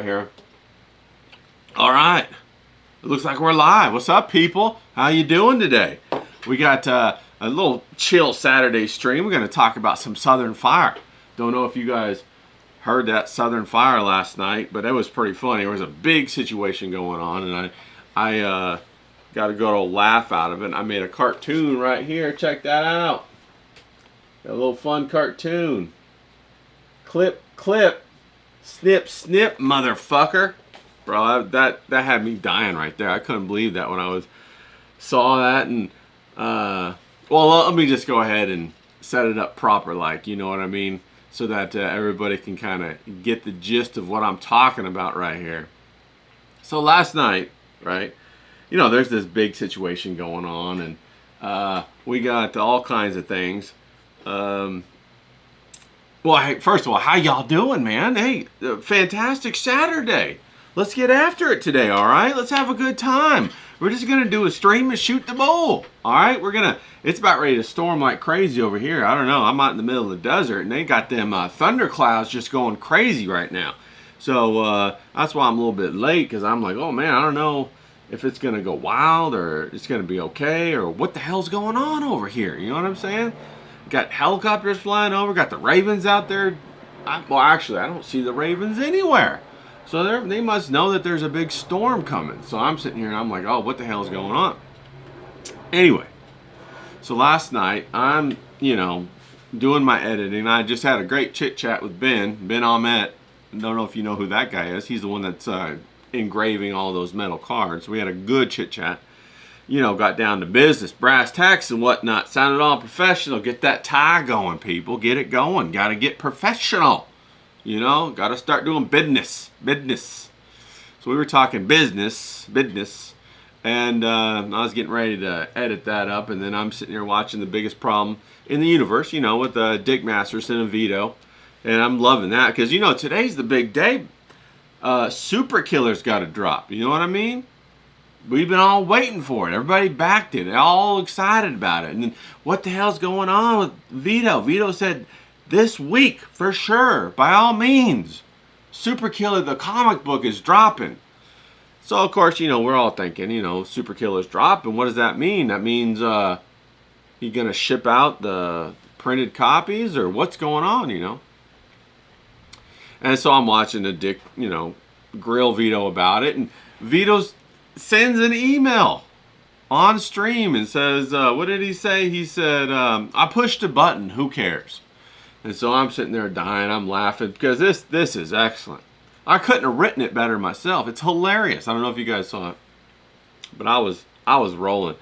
Here. All right. It looks like we're live. What's up, people? How you doing today? We got a little chill Saturday stream. We're going to talk about some Southern Fire. Don't know if you guys heard that Southern Fire last night, but it was pretty funny. There was a big situation going on, and I got a good old laugh out of it. I made a cartoon right here. Check that out. A little fun cartoon. Clip, clip. Snip, snip, motherfucker. Bro, that had me dying right there. I couldn't believe that when I saw that. And, well, let me just go ahead and set it up proper, like, you know what I mean? So that everybody can kind of get the gist of what I'm talking about right here. So last night, right, you know, there's this big situation going on, and we got all kinds of things. Well, hey, first of all, how y'all doing, man? Hey, fantastic Saturday. Let's get after it today, all right? Let's have a good time. We're just going to do a stream and shoot the bull, all right? It's about ready to storm like crazy over here. I don't know. I'm out in the middle of the desert, and they got them thunder clouds just going crazy right now. So that's why I'm a little bit late, because I'm like, oh, man, I don't know if it's going to go wild or it's going to be okay or what the hell's going on over here. You know what I'm saying? Got helicopters flying over, got the Ravens out there. Well, actually, I don't see the Ravens anywhere. So they must know that there's a big storm coming. So I'm sitting here and I'm like, oh, what the hell is going on? Anyway, so last night I'm, doing my editing. I just had a great chit chat with Ben Ahmet. Don't know if you know who that guy is. He's the one that's engraving all those metal cards. We had a good chit chat. Got down to business, brass tacks and whatnot. Sounded all professional. Get that tie going, people. Get it going. Got to get professional. Got to start doing business. So we were talking business. And I was getting ready to edit that up. And then I'm sitting here watching The Biggest Problem in the Universe, with Dick Masterson and Vito. And I'm loving that because, today's the big day. Super Killer's got to drop. You know what I mean? We've been all waiting for it. Everybody backed it. They're all excited about it. And then what the hell's going on with Vito? Vito said this week, for sure, by all means, Super Killer, the comic book, is dropping. So, of course, we're all thinking, Super Killer's dropping. What does that mean? That means he's going to ship out the printed copies or what's going on, And so I'm watching the Dick, grill Vito about it. And Vito's sends an email on stream and says, what did he say? He said, I pushed a button, who cares? And so I'm sitting there dying, I'm laughing because this is excellent. I couldn't have written it better myself. It's hilarious. I don't know if you guys saw it, but I was rolling.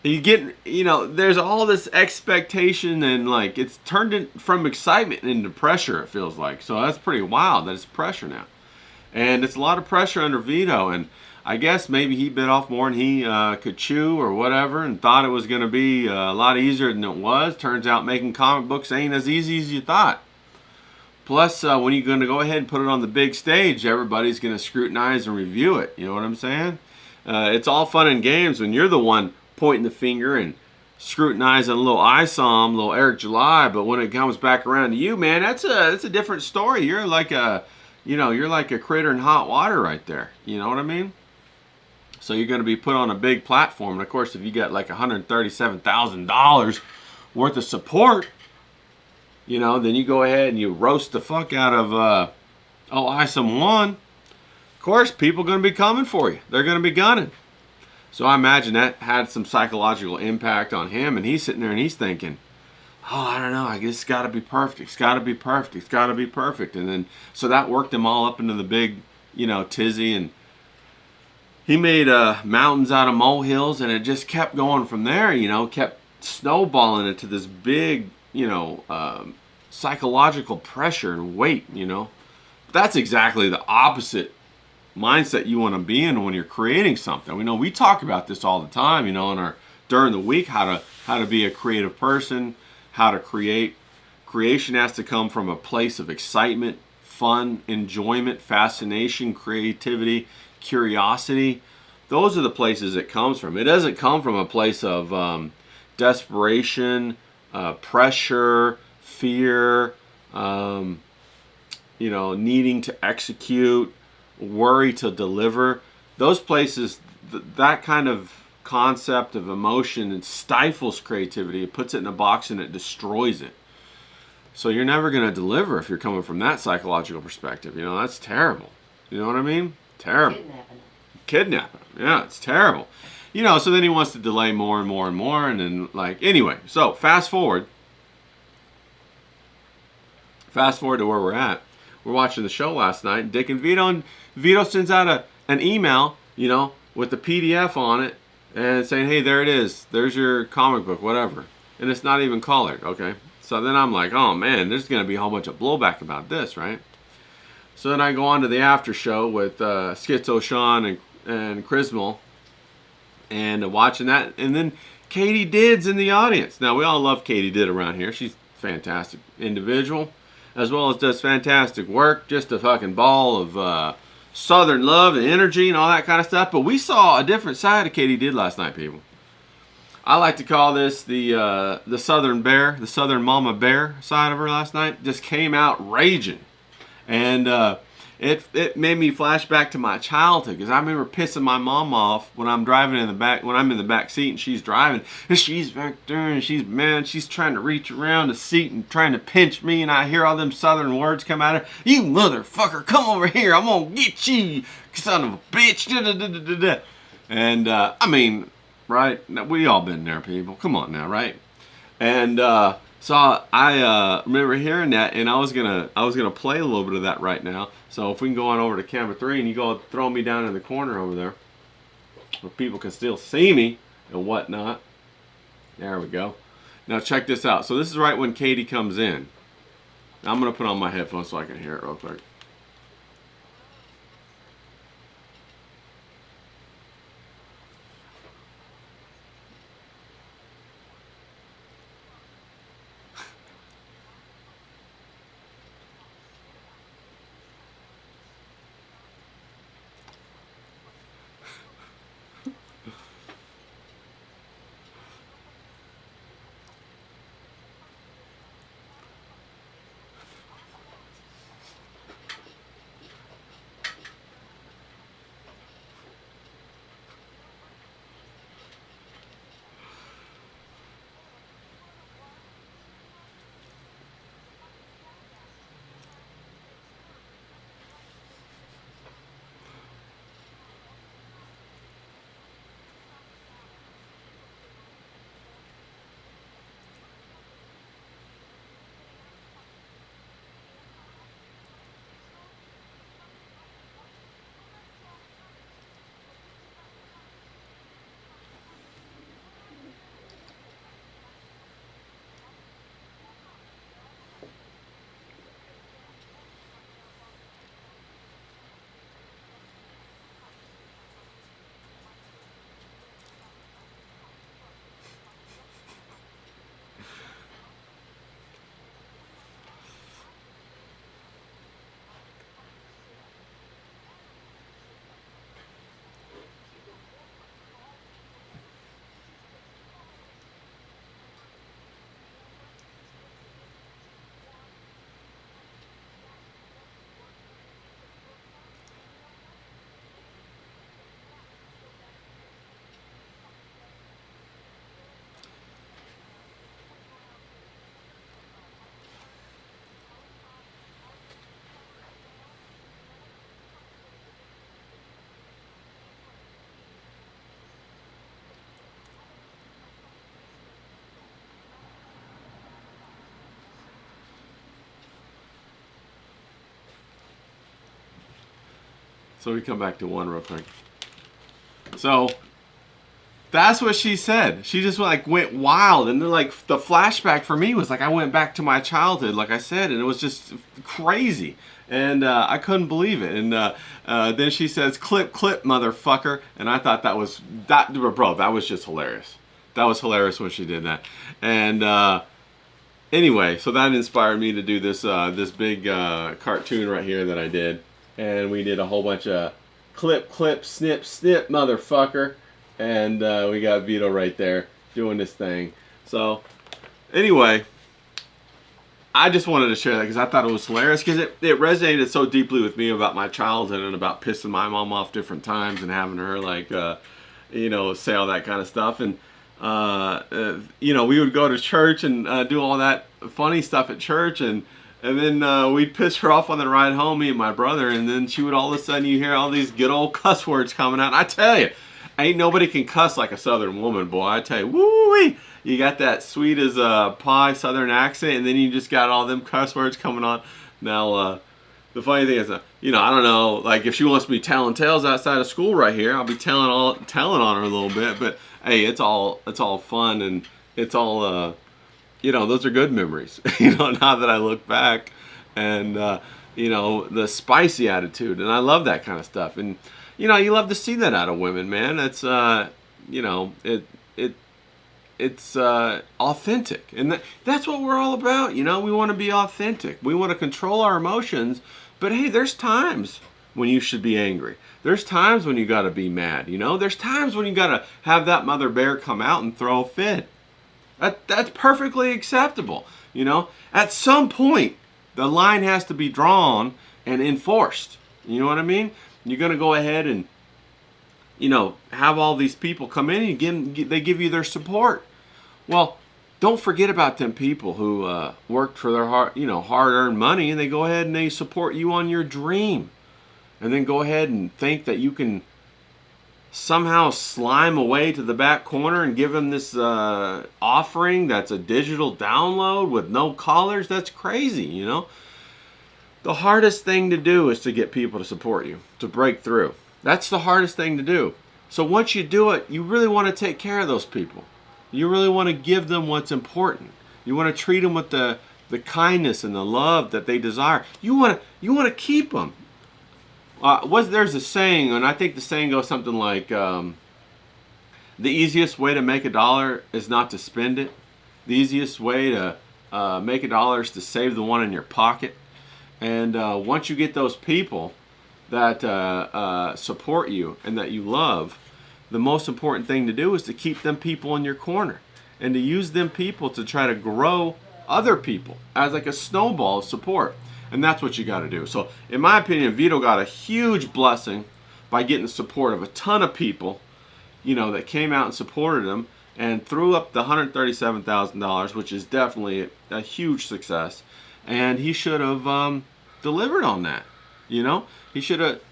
You get, there's all this expectation and like it's turned from excitement into pressure, it feels like. So that's pretty wild that it's pressure now. And it's a lot of pressure under Vito, and I guess maybe he bit off more than he could chew or whatever and thought it was going to be a lot easier than it was. Turns out making comic books ain't as easy as you thought. Plus, when you're going to go ahead and put it on the big stage, everybody's going to scrutinize and review it. You know what I'm saying? It's all fun and games when you're the one pointing the finger and scrutinizing a little ISOM, little Eric July. But when it comes back around to you, man, that's a different story. You're like a critter in hot water right there. You know what I mean? So you're going to be put on a big platform. And, of course, if you got like $137,000 worth of support, then you go ahead and you roast the fuck out of, ISOM 1. Of course, people are going to be coming for you. They're going to be gunning. So I imagine that had some psychological impact on him. And he's sitting there and he's thinking, oh, I don't know. I guess it's got to be perfect. It's got to be perfect. It's got to be perfect. And then, so that worked him all up into the big, tizzy. And he made mountains out of molehills, and it just kept going from there, kept snowballing it to this big, psychological pressure and weight, That's exactly the opposite mindset you want to be in when you're creating something. We talk about this all the time, during the week, how to be a creative person, how to create. Creation has to come from a place of excitement, fun, enjoyment, fascination, creativity, curiosity. Those are the places it comes from. It doesn't come from a place of desperation, pressure, fear, needing to execute, worry to deliver. Those places, that kind of concept of emotion, it stifles creativity. It puts it in a box and it destroys it. So you're never going to deliver if you're coming from that psychological perspective. You know, that's terrible. You know what I mean? Terrible. Kidnapping. Yeah, it's terrible. You know, so then he wants to delay more and more and more, and then, like, anyway. So fast forward to where we're at. We're watching the show last night, Dick and Vito sends out an email, you know, with the PDF on it, and saying, hey, there it is. There's your comic book, whatever. And it's not even colored, okay? So then I'm like, oh, man, there's going to be a whole bunch of blowback about this, right? So then I go on to the after show with Schizo Sean and Chrismal, and watching that. And then Katie Did's in the audience. Now, we all love Katie Did around here. She's a fantastic individual, as well as does fantastic work. Just a fucking ball of Southern love and energy and all that kind of stuff. But we saw a different side of Katie Did last night, people. I like to call this the Southern Bear, the Southern Mama Bear side of her last night. Just came out raging. And it made me flash back to my childhood, because I remember pissing my mom off when I'm driving in the back, when I'm in the back seat and she's driving, and she's back there and she's trying to reach around the seat and trying to pinch me, and I hear all them Southern words come out of her. You motherfucker, come over here, I'm gonna get you, son of a bitch. And I mean, right? We all been there, people. Come on now, right? And so I remember hearing that, and I was gonna play a little bit of that right now. So if we can go on over to camera 3, and you go throw me down in the corner over there, where people can still see me and whatnot. There we go. Now check this out. So this is right when Katie comes in. Now I'm gonna put on my headphones so I can hear it real quick. So we come back to one real quick. So that's what she said. She just went wild, and then the flashback for me was like I went back to my childhood, like I said, and it was just crazy, and I couldn't believe it. And then she says, "Clip, clip, motherfucker," and I thought that was just hilarious. That was hilarious when she did that. And anyway, so that inspired me to do this this big cartoon right here that I did. And we did a whole bunch of clip, clip, snip, snip, motherfucker. And we got Vito right there doing this thing. So, anyway, I just wanted to share that because I thought it was hilarious because it resonated so deeply with me about my childhood and about pissing my mom off different times and having her like, you know, say all that kind of stuff. And, you know, we would go to church and do all that funny stuff at church, and then we'd piss her off on the ride home, me and my brother, and then she would all of a sudden you hear all these good old cuss words coming out. And I tell you, ain't nobody can cuss like a Southern woman, boy. I tell you, woo-wee. You got that sweet as a pie Southern accent, and then you just got all them cuss words coming on. Now, the funny thing is, you know, I don't know, like if she wants me telling tales outside of school right here, I'll be telling on her a little bit. But hey, it's all fun, and it's all, you know, those are good memories. You know, now that I look back, and you know, the spicy attitude, and I love that kind of stuff. And you know, you love to see that out of women, man. That's you know, it's authentic, and that's what we're all about. You know, we want to be authentic. We want to control our emotions, but hey, there's times when you should be angry. There's times when you got to be mad. You know, there's times when you got to have that mother bear come out and throw a fit. That's perfectly acceptable. You know, at some point the line has to be drawn and enforced. You know what I mean? You're gonna go ahead and, you know, have all these people come in and they give you their support. Well, don't forget about them people who worked for their hard-earned money, and they go ahead and they support you on your dream, and then go ahead and think that you can somehow slime away to the back corner and give them this offering that's a digital download with no collars. That's crazy, you know. The hardest thing to do is to get people to support you, to break through. That's the hardest thing to do. So once you do it, you really want to take care of those people. You really want to give them what's important. You want to treat them with the kindness and the love that they desire. You want to keep them. There's a saying, and I think the saying goes something like, the easiest way to make $1 is not to spend it. The easiest way to make $1 is to save the one in your pocket. And once you get those people that support you and that you love, the most important thing to do is to keep them people in your corner and to use them people to try to grow other people as like a snowball of support. And that's what you got to do. So in my opinion, Vito got a huge blessing by getting the support of a ton of people, you know, that came out and supported him and threw up the $137,000, which is definitely a huge success. And he should have delivered on that. You know, he should have,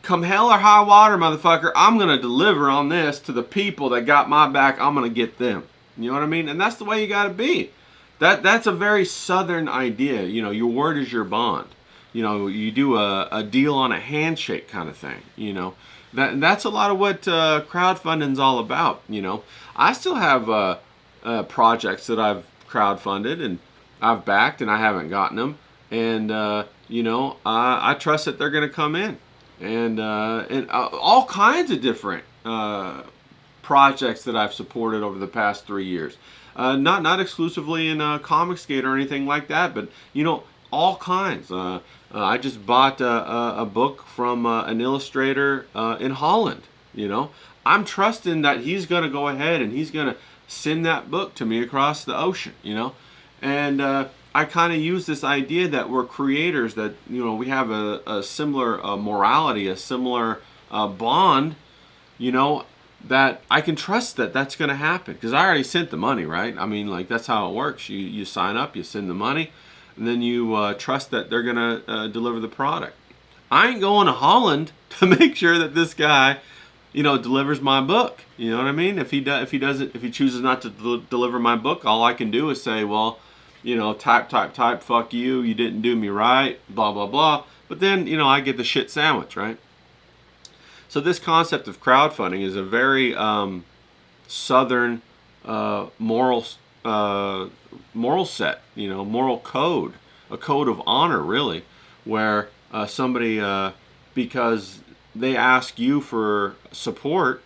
come hell or high water, motherfucker, I'm going to deliver on this to the people that got my back. I'm going to get them. You know what I mean? And that's the way you got to be. That's a very Southern idea. You know, your word is your bond. You know, you do a deal on a handshake kind of thing. You know, that's a lot of what crowdfunding's all about. You know, I still have projects that I've crowdfunded and I've backed and I haven't gotten them. And, you know, I trust that they're going to come in. And all kinds of different projects that I've supported over the past 3 years. Not exclusively in Comicsgate or anything like that, but, you know, all kinds. I just bought a book from an illustrator in Holland, you know. I'm trusting that he's going to go ahead and he's going to send that book to me across the ocean, you know. And I kind of use this idea that we're creators, that, you know, we have a similar morality, a similar bond, you know, that I can trust that that's going to happen. Because I already sent the money, right? I mean, like, that's how it works. You sign up, you send the money, and then you trust that they're going to deliver the product. I ain't going to Holland to make sure that this guy, you know, delivers my book. You know what I mean? If he chooses not to deliver my book, all I can do is say, well, you know, type, fuck you, you didn't do me right, blah, blah, blah. But then, you know, I get the shit sandwich, right? So this concept of crowdfunding is a very Southern moral set, you know, moral code, a code of honor, really, where somebody, because they ask you for support,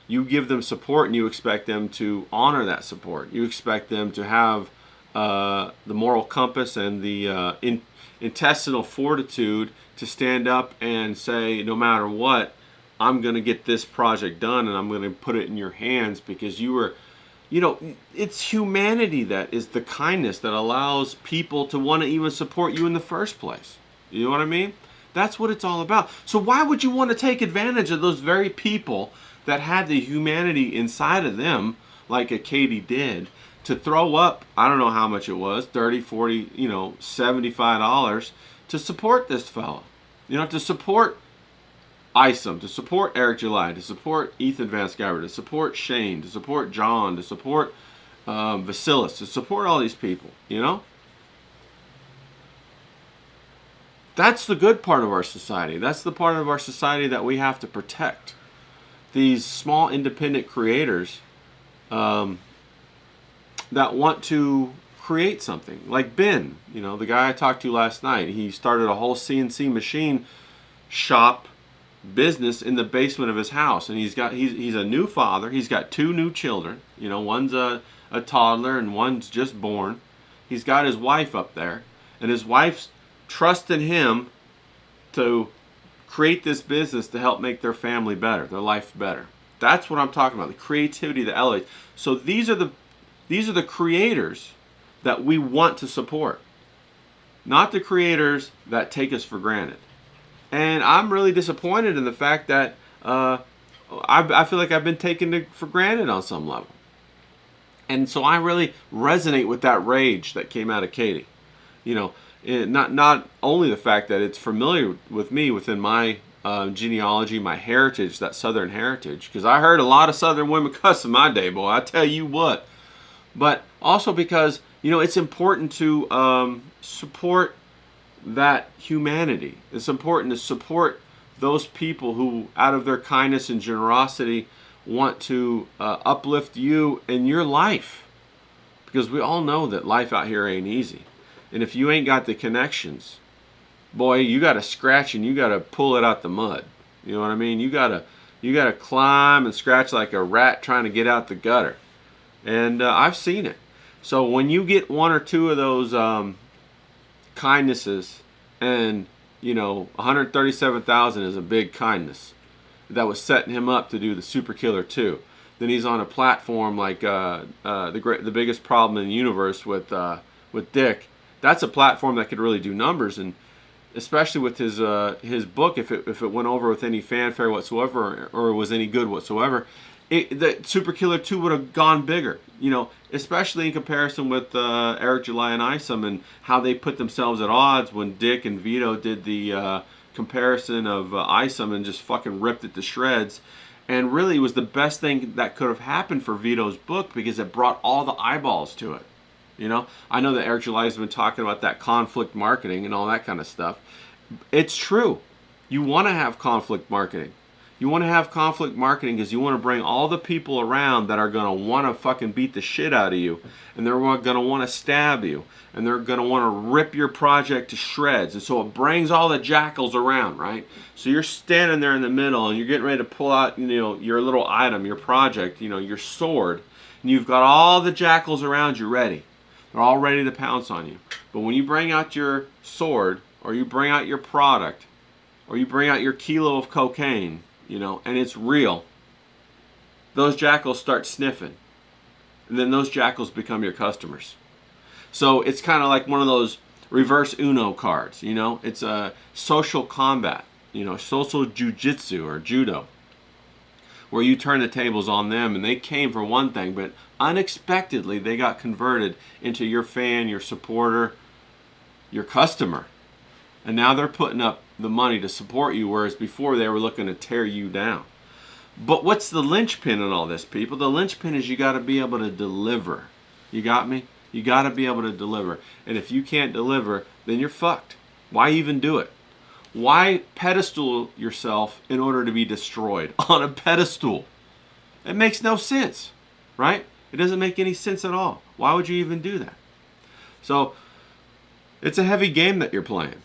you give them support and you expect them to honor that support. You expect them to have the moral compass and the intestinal fortitude to stand up and say, no matter what, I'm going to get this project done and I'm going to put it in your hands because you you know, it's humanity that is the kindness that allows people to want to even support you in the first place. You know what I mean? That's what it's all about. So why would you want to take advantage of those very people that had the humanity inside of them, like a Katie did, to throw up, I don't know how much it was, 30, 40, you know, $75 to support this fella. You know, to support Isom, to support Eric July, to support Ethan Van Sciver, to support Shane, to support John, to support Vasilis, to support all these people, you know? That's the good part of our society. That's the part of our society that we have to protect. These small independent creators that want to create something. Like Ben, you know, the guy I talked to last night. He started a whole CNC machine shop business in the basement of his house, and he's a new father. He's got 2 new children. You know, one's a toddler and one's just born. He's got his wife up there, and his wife's trusting him to create this business to help make their family better, their life better. That's what I'm talking about, the creativity that elevates. So these are the creators that we want to support, not the creators that take us for granted. And I'm really disappointed in the fact that I feel like I've been taken for granted on some level. And so I really resonate with that rage that came out of Katie. You know, not only the fact that it's familiar with me within my genealogy, my heritage, that Southern heritage, because I heard a lot of Southern women cuss in my day, boy, I tell you what. But also because, you know, it's important to support that humanity. It's important to support those people who, out of their kindness and generosity, want to uplift you in your life. Because we all know that life out here ain't easy. And if you ain't got the connections, boy, you got to scratch and you got to pull it out the mud. You know what I mean? You got to climb and scratch like a rat trying to get out the gutter. And I've seen it. So when you get 1 or 2 of those kindnesses, and you know, 137,000 is a big kindness that was setting him up to do the Super Killer 2. Then he's on a platform like the biggest problem in the universe with Dick. That's a platform that could really do numbers, and especially with his book, if it went over with any fanfare whatsoever or was any good whatsoever, the Super Killer 2 would have gone bigger. You know, especially in comparison with Eric July and Isom and how they put themselves at odds when Dick and Vito did the comparison of Isom and just fucking ripped it to shreds. And really, it was the best thing that could have happened for Vito's book because it brought all the eyeballs to it. You know, I know that Eric July has been talking about that conflict marketing and all that kind of stuff. It's true. You want to have conflict marketing. You want to have conflict marketing because you want to bring all the people around that are going to want to fucking beat the shit out of you. And they're going to want to stab you. And they're going to want to rip your project to shreds. And so it brings all the jackals around, right? So you're standing there in the middle and you're getting ready to pull out, you know, your little item, your project, you know, your sword. And you've got all the jackals around you ready. They're all ready to pounce on you. But when you bring out your sword, or you bring out your product, or you bring out your kilo of cocaine, you know, and it's real, those jackals start sniffing. And then those jackals become your customers. So it's kind of like one of those reverse Uno cards, you know. It's a social combat, you know, social jujitsu or judo, where you turn the tables on them and they came for one thing, but unexpectedly they got converted into your fan, your supporter, your customer. And now they're putting up the money to support you, whereas before they were looking to tear you down. But what's the linchpin in all this, people? The linchpin is you got to be able to deliver. You got me? You got to be able to deliver. And if you can't deliver, then you're fucked. Why even do it? Why pedestal yourself in order to be destroyed on a pedestal? It makes no sense, right? It doesn't make any sense at all. Why would you even do that? So it's a heavy game that you're playing.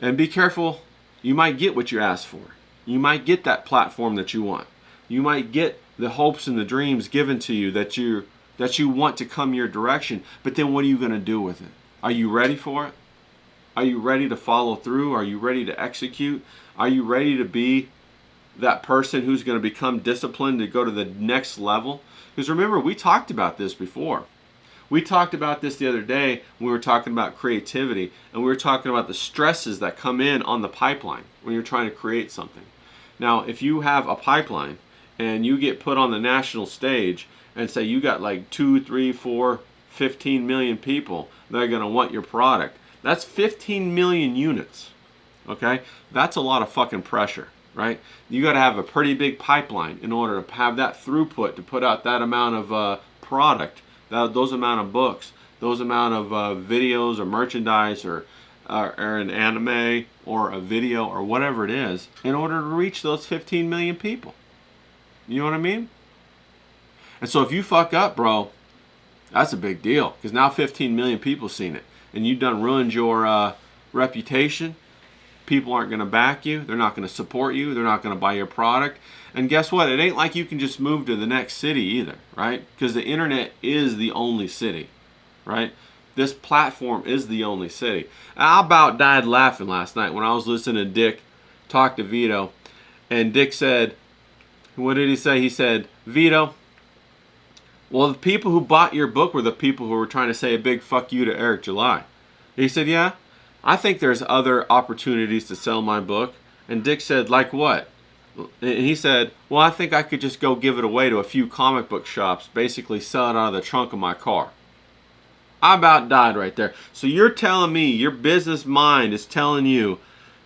And be careful, you might get what you asked for. You might get that platform that you want. You might get the hopes and the dreams given to you that you want to come your direction. But then what are you going to do with it? Are you ready for it? Are you ready to follow through? Are you ready to execute? Are you ready to be that person who's going to become disciplined to go to the next level. Because remember, we talked about this before. We talked about this the other day when we were talking about creativity, and we were talking about the stresses that come in on the pipeline when you're trying to create something. Now, if you have a pipeline and you get put on the national stage and say you got like 2, 3, 4, 15 million people that are going to want your product, that's 15 million units. Okay? That's a lot of fucking pressure, right? You got to have a pretty big pipeline in order to have that throughput to put out that amount of product, those amount of books, those amount of videos or merchandise or an anime or a video or whatever it is in order to reach those 15 million people. You know what I mean? And so if you fuck up, bro, that's a big deal, because now 15 million people seen it, and you done ruined your reputation. People aren't going to back you. They're not going to support you. They're not going to buy your product. And guess what? It ain't like you can just move to the next city either, right? Because the internet is the only city, right? This platform is the only city. I about died laughing last night when I was listening to Dick talk to Vito. And Dick said, what did he say? He said, Vito, well, the people who bought your book were the people who were trying to say a big fuck you to Eric July. He said, yeah, I think there's other opportunities to sell my book. And Dick said, like what? And he said, well, I think I could just go give it away to a few comic book shops, basically sell it out of the trunk of my car. I about died right there. So you're telling me, your business mind is telling you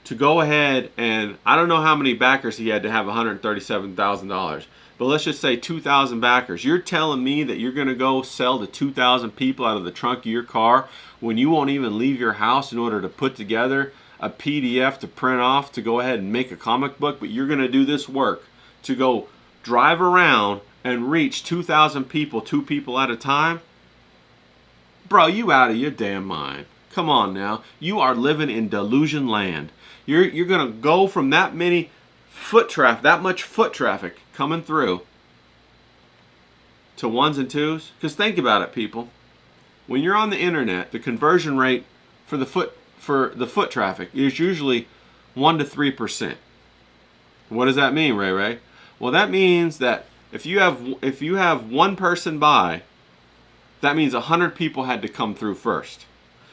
to go ahead and, I don't know how many backers he had to have $137,000, but let's just say 2,000 backers. You're telling me that you're going to go sell to 2,000 people out of the trunk of your car when you won't even leave your house in order to put together a PDF to print off to go ahead and make a comic book, but you're going to do this work to go drive around and reach 2,000 people, 2 people at a time? Bro, you out of your damn mind. Come on now. You are living in delusion land. You're going to go from that many foot traffic, that much foot traffic coming through to ones and twos? Because think about it, people. When you're on the internet, the conversion rate for the foot traffic is usually 1 to 3%. What does that mean, Ray Ray? Well, that means that if you have one person buy, that means 100 people had to come through first.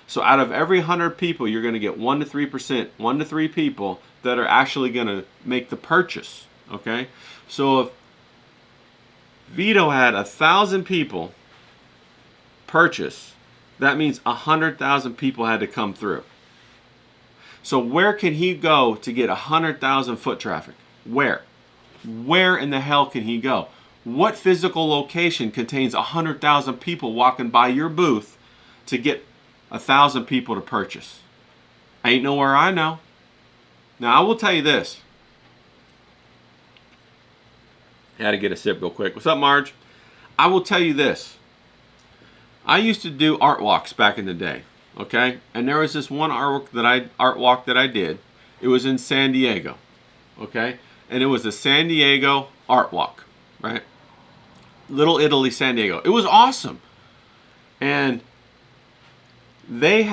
So out of every 100 people, you're going to get 1 to 3%, 1 to 3 people that are actually going to make the purchase. Okay? So if Vito had 1,000 people purchase, that means 100,000 people had to come through. So where can he go to get 100,000 foot traffic? Where? Where in the hell can he go? What physical location contains 100,000 people walking by your booth to get 1,000 people to purchase? Ain't nowhere I know. Now, I will tell you this. I had to get a sip real quick. What's up, Marge? I will tell you this. I used to do art walks back in the day, okay? And there was this one art walk that I did. It was in San Diego, okay? And it was a San Diego art walk, right? Little Italy, San Diego. It was awesome. And they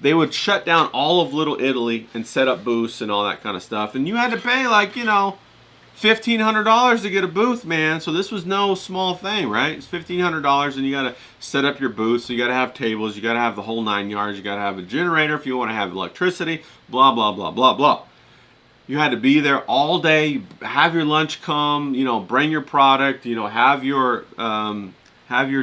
would shut down all of Little Italy and set up booths and all that kind of stuff. And you had to pay like, $1,500 to get a booth, man. So this was no small thing, right? It's $1,500 and you got to set up your booth. So you got to have tables. You got to have the whole 9 yards. You got to have a generator if you want to have electricity, blah, blah, blah, blah, blah. You had to be there all day, have your lunch come, bring your product, have your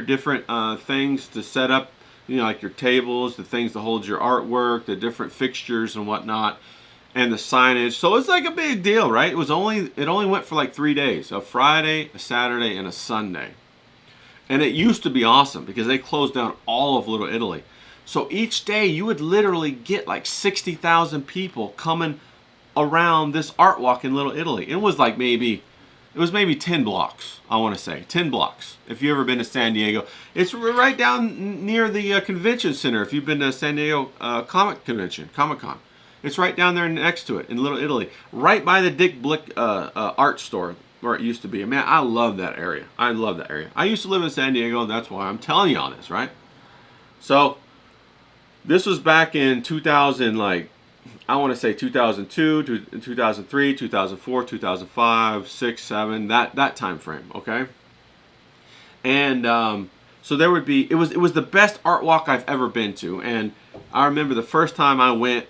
different things to set up, like your tables, the things to hold your artwork, the different fixtures and whatnot, and the signage. So it's like a big deal, right? It only went for like 3 days, a Friday, a Saturday, and a Sunday. And it used to be awesome because they closed down all of Little Italy. So each day you would literally get like 60,000 people coming around this art walk in Little Italy. It was maybe 10 blocks, I want to say. 10 blocks. If you've ever been to San Diego. It's right down near the convention center. If you've been to San Diego Comic-Con. It's right down there next to it in Little Italy. Right by the Dick Blick art store where it used to be. Man, I love that area. I love that area. I used to live in San Diego, and that's why I'm telling you all this, right? So, this was back in 2000, I want to say 2002 to 2003, 2004, 2005, 6, 7, that time frame, okay? And so there would be, it was the best art walk I've ever been to. And I remember the first time I went,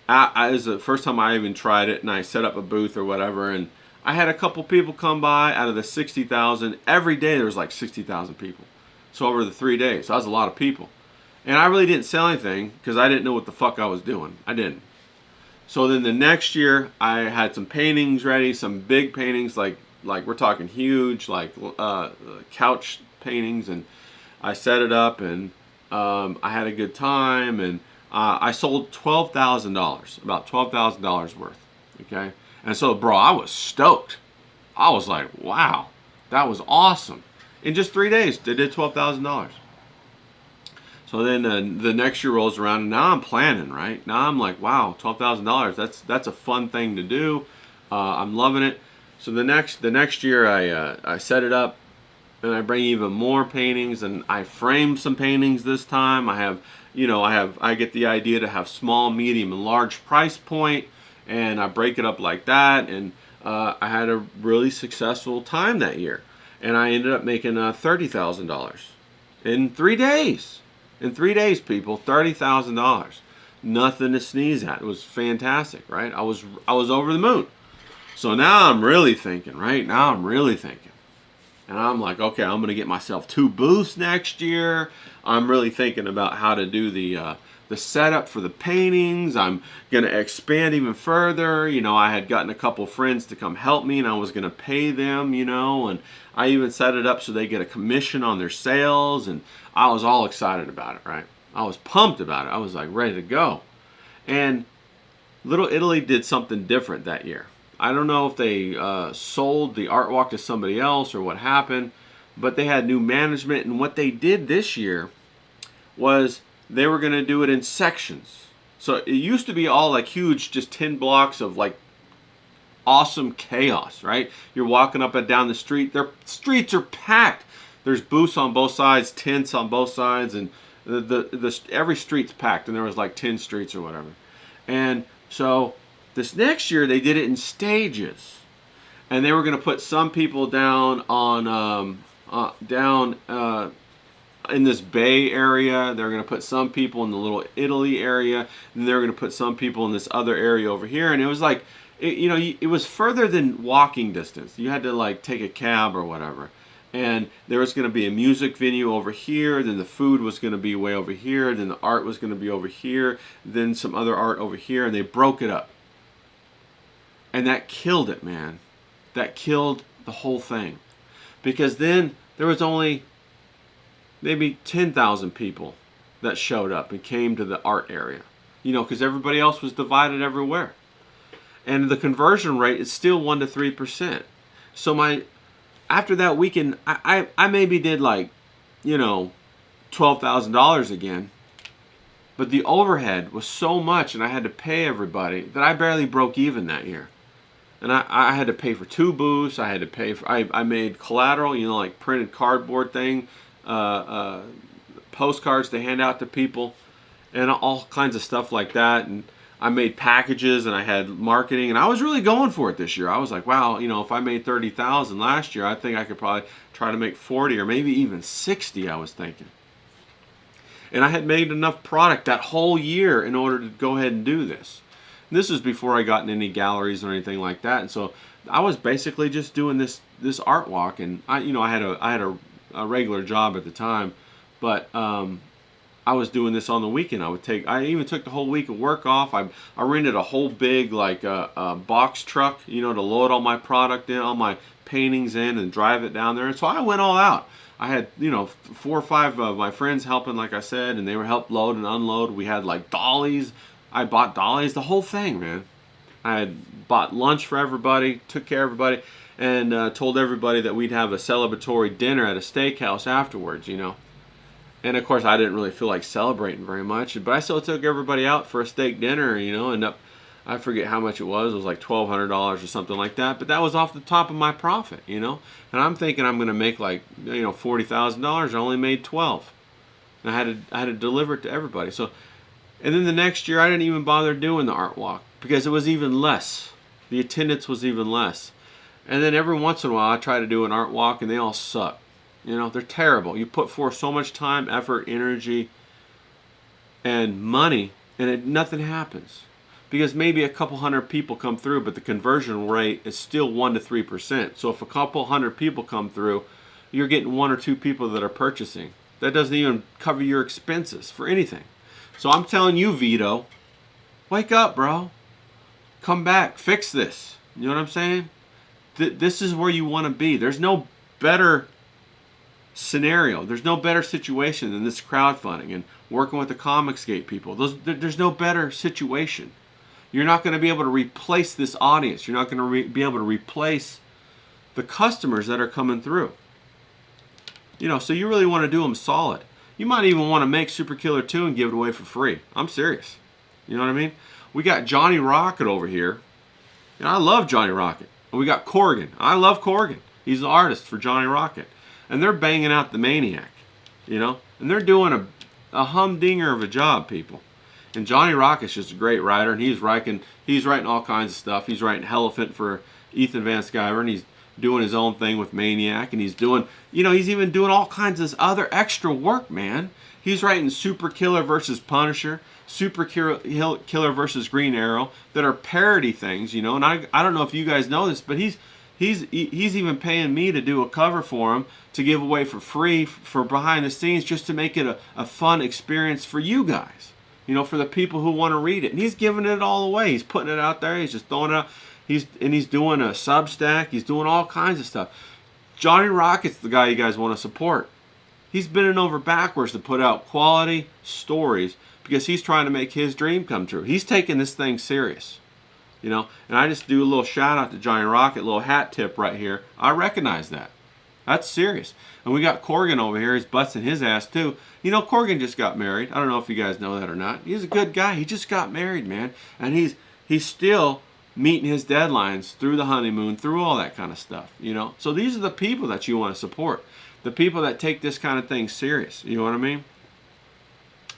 it was the first time I even tried it, and I set up a booth or whatever, and I had a couple people come by. Out of the 60,000, every day there was like 60,000 people. So over the 3 days, so that was a lot of people. And I really didn't sell anything because I didn't know what the fuck I was doing. I didn't. So then the next year, I had some paintings ready, some big paintings, like we're talking huge, like couch paintings, and I set it up, and I had a good time, and I sold $12,000, about $12,000 worth, okay? And so, bro, I was stoked. I was like, wow, that was awesome. In just 3 days, they did $12,000. So then the next year rolls around, and now I'm planning, right? Now I'm like, wow, $12,000. That's a fun thing to do. I'm loving it. So the next year I set it up, and I bring even more paintings, and I frame some paintings this time. I get the idea to have small, medium, and large price point, and I break it up like that. And I had a really successful time that year, and I ended up making $30,000 in 3 days. In 3 days, people, $30,000. Nothing to sneeze at. It was fantastic, right? I was over the moon. So now I'm really thinking, right? Now I'm really thinking. And I'm like, okay, I'm going to get myself 2 booths next year. I'm really thinking about how to do the setup for the paintings. I'm going to expand even further. I had gotten a couple friends to come help me, and I was going to pay them, and I even set it up so they get a commission on their sales, and I was all excited about it, right? I was pumped about it. I was like ready to go. And Little Italy did something different that year. I don't know if they sold the art walk to somebody else or what happened, but they had new management, and what they did this year was they were going to do it in sections. So it used to be all like huge, just 10 blocks of like awesome chaos, right? You're walking up and down the street. Their streets are packed. There's booths on both sides, tents on both sides, and every street's packed, and there was like 10 streets or whatever. And so this next year they did it in stages, and they were going to put some people down on in this Bay area. They're going to put some people in the Little Italy area, and they're going to put some people in this other area over here. And it was like, it was further than walking distance. You had to like take a cab or whatever. And there was going to be a music venue over here, then the food was going to be way over here, then the art was going to be over here, then some other art over here, and they broke it up. And that killed it, man. That killed the whole thing. Because then there was only maybe 10,000 people that showed up and came to the art area. Because everybody else was divided everywhere. And the conversion rate is still 1 to 3%. So after that weekend, I maybe did like, $12,000 again. But the overhead was so much, and I had to pay everybody, that I barely broke even that year. And I had to pay for 2 booths. I had to pay for, I made collateral, like printed cardboard thing, postcards to hand out to people, and all kinds of stuff like that. And I made packages, and I had marketing, and I was really going for it this year. I was like, wow, if I made 30,000 last year, I think I could probably try to make 40 or maybe even 60, I was thinking. And I had made enough product that whole year in order to go ahead and do this. And this was before I got in any galleries or anything like that. And so I was basically just doing this art walk, and I had a regular job at the time, but I was doing this on the weekend. I even took the whole week of work off. I rented a whole big like box truck, to load all my product in, all my paintings in, and drive it down there. And so I went all out. I had 4 or 5 of my friends helping, like I said, and they were help load and unload. We had like dollies. I bought dollies, the whole thing, man. I had bought lunch for everybody, took care of everybody, and told everybody that we'd have a celebratory dinner at a steakhouse afterwards, And of course, I didn't really feel like celebrating very much, but I still took everybody out for a steak dinner, and I forget how much it was. It was like $1,200 or something like that, but that was off the top of my profit, And I'm thinking I'm going to make like, $40,000. I only made 12. And I had to deliver it to everybody. So And then the next year, I didn't even bother doing the art walk because it was even less. The attendance was even less. And then every once in a while, I try to do an art walk, and they all suck. You know, they're terrible. You put forth so much time, effort, energy, and money, and nothing happens. Because maybe a couple hundred people come through, but the conversion rate is still 1 to 3%. So if a couple hundred people come through, you're getting 1 or 2 people that are purchasing. That doesn't even cover your expenses for anything. So I'm telling you, Vito, wake up, bro. Come back. Fix this. You know what I'm saying? This is where you want to be. There's no better scenario. There's no better situation than this crowdfunding and working with the Comicsgate people. There's no better situation. You're not going to be able to replace this audience. You're not going to be able to replace the customers that are coming through. You know, so you really want to do them solid. You might even want to make Super Killer 2 and give it away for free. I'm serious. You know what I mean? We got Johnny Rocket over here. And I love Johnny Rocket. And we got Corgan. I love Corgan. He's the artist for Johnny Rocket. And they're banging out the Maniac. You know? And they're doing a humdinger of a job, people. And Johnny Rocket's just a great writer. And he's writing all kinds of stuff. He's writing Elephant for Ethan Van Sciver. And he's doing his own thing with Maniac, and he's doing, you know, he's even doing all kinds of other extra work, man. He's writing Super Killer versus Punisher, Super Killer versus Green Arrow, that are parody things, you know. And I don't know if you guys know this, but he's even paying me to do a cover for him to give away for free for behind the scenes, just to make it a fun experience for you guys, you know, for the people who want to read it. And he's giving it all away. He's putting it out there. He's just throwing it out. He's doing a Substack. He's doing all kinds of stuff. Johnny Rocket's the guy you guys want to support. He's bending over backwards to put out quality stories because he's trying to make his dream come true. He's taking this thing serious, you know. And I just do a little shout out to Johnny Rocket, little hat tip right here. I recognize that. That's serious. And we got Corgan over here. He's busting his ass too. You know, Corgan just got married. I don't know if you guys know that or not. He's a good guy. He just got married, man. And he's still meeting his deadlines through the honeymoon, through all that kind of stuff, you know. So these are the people that you want to support, the people that take this kind of thing serious, you know what I mean?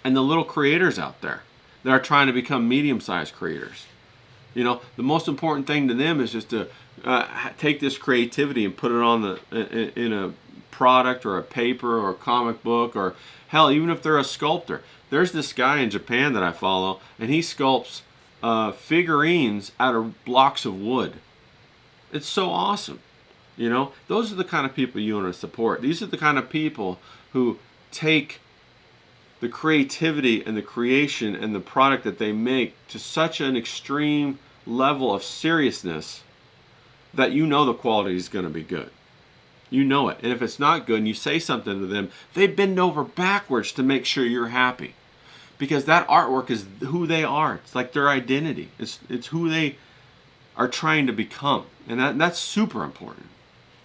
And the little creators out there that are trying to become medium-sized creators. You know, the most important thing to them is just to take this creativity and put it on in a product or a paper or a comic book, or hell, even if they're a sculptor. There's this guy in Japan that I follow, and he sculpts figurines out of blocks of wood. It's so awesome. You know, those are the kind of people you want to support. These are the kind of people who take the creativity and the creation and the product that they make to such an extreme level of seriousness that you know the quality is going to be good. You know it. And if it's not good and you say something to them, they bend over backwards to make sure you're happy. Because that artwork is who they are. It's like their identity. It's who they are trying to become. And that's super important.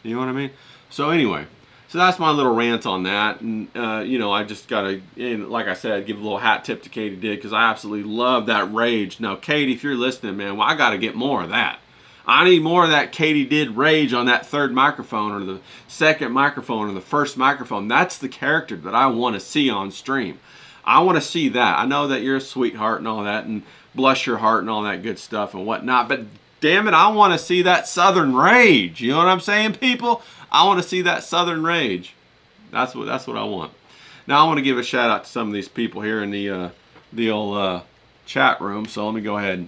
You know what I mean? So anyway, so that's my little rant on that. And, you know, I just got to, like I said, give a little hat tip to Katie Did, because I absolutely love that rage. Now, Katie, if you're listening, man, well, I got to get more of that. I need more of that Katie Did rage on that third microphone, or the second microphone, or the first microphone. That's the character that I want to see on stream. I want to see that. I know that you're a sweetheart and all that, and bless your heart and all that good stuff and whatnot, but damn it, I want to see that Southern rage. You know what I'm saying, people? I want to see that Southern rage. That's what I want. Now I want to give a shout out to some of these people here in the old chat room. So let me go ahead.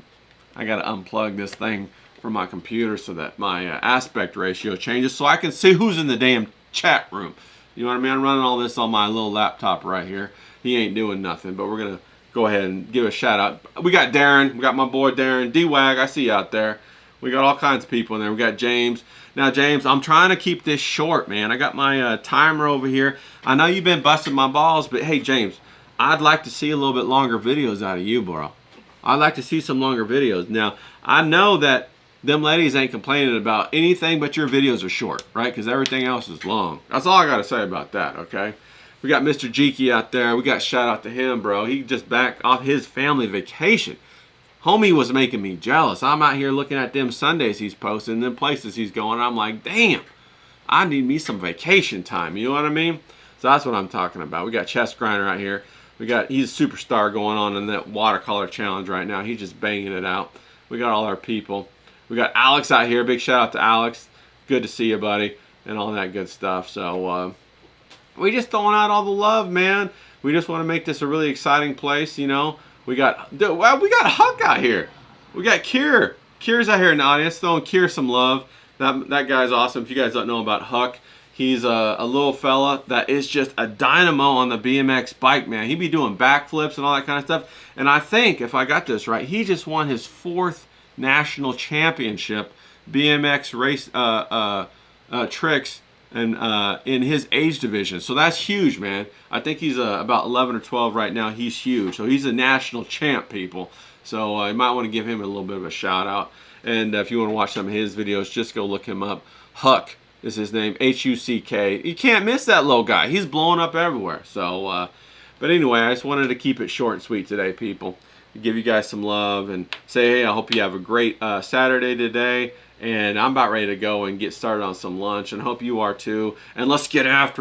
I got to unplug this thing from my computer so that my aspect ratio changes, so I can see who's in the damn chat room. You know what I mean? I'm running all this on my little laptop right here. He ain't doing nothing, but we're going to go ahead and give a shout out. We got Darren. We got my boy Darren. D-Wag, I see you out there. We got all kinds of people in there. We got James. Now, James, I'm trying to keep this short, man. I got my timer over here. I know you've been busting my balls, but hey, James, I'd like to see a little bit longer videos out of you, bro. I'd like to see some longer videos. Now, I know that them ladies ain't complaining about anything but your videos are short, right? Because everything else is long. That's all I got to say about that, okay? We got Mr. Jeeky out there. We got shout out to him, bro. He just back off his family vacation. Homie was making me jealous. I'm out here looking at them Sundays he's posting, them places he's going. I'm like, damn, I need me some vacation time. You know what I mean? So that's what I'm talking about. We got Chest Grinder out here. He's a superstar going on in that watercolor challenge right now. He's just banging it out. We got all our people. We got Alex out here. Big shout out to Alex. Good to see you, buddy, and all that good stuff. So we just throwing out all the love, man. We just want to make this a really exciting place, you know. We got Huck out here. We got Kier. Kier's out here in the audience, throwing Kier some love. That guy's awesome. If you guys don't know about Huck, he's a little fella that is just a dynamo on the BMX bike, man. He be doing backflips and all that kind of stuff. And I think, if I got this right, he just won his 4th national championship BMX race tricks and in his age division. So that's huge, man. I think he's about 11 or 12 right now. He's huge. So he's a national champ, people. So you might want to give him a little bit of a shout out. And if you want to watch some of his videos, just go look him up. Huck is his name, H-U-C-K. You can't miss that little guy. He's blowing up everywhere. So, but anyway, I just wanted to keep it short and sweet today, people. Give you guys some love and say, hey, I hope you have a great Saturday today. And I'm about ready to go and get started on some lunch, and hope you are too. And let's get after it.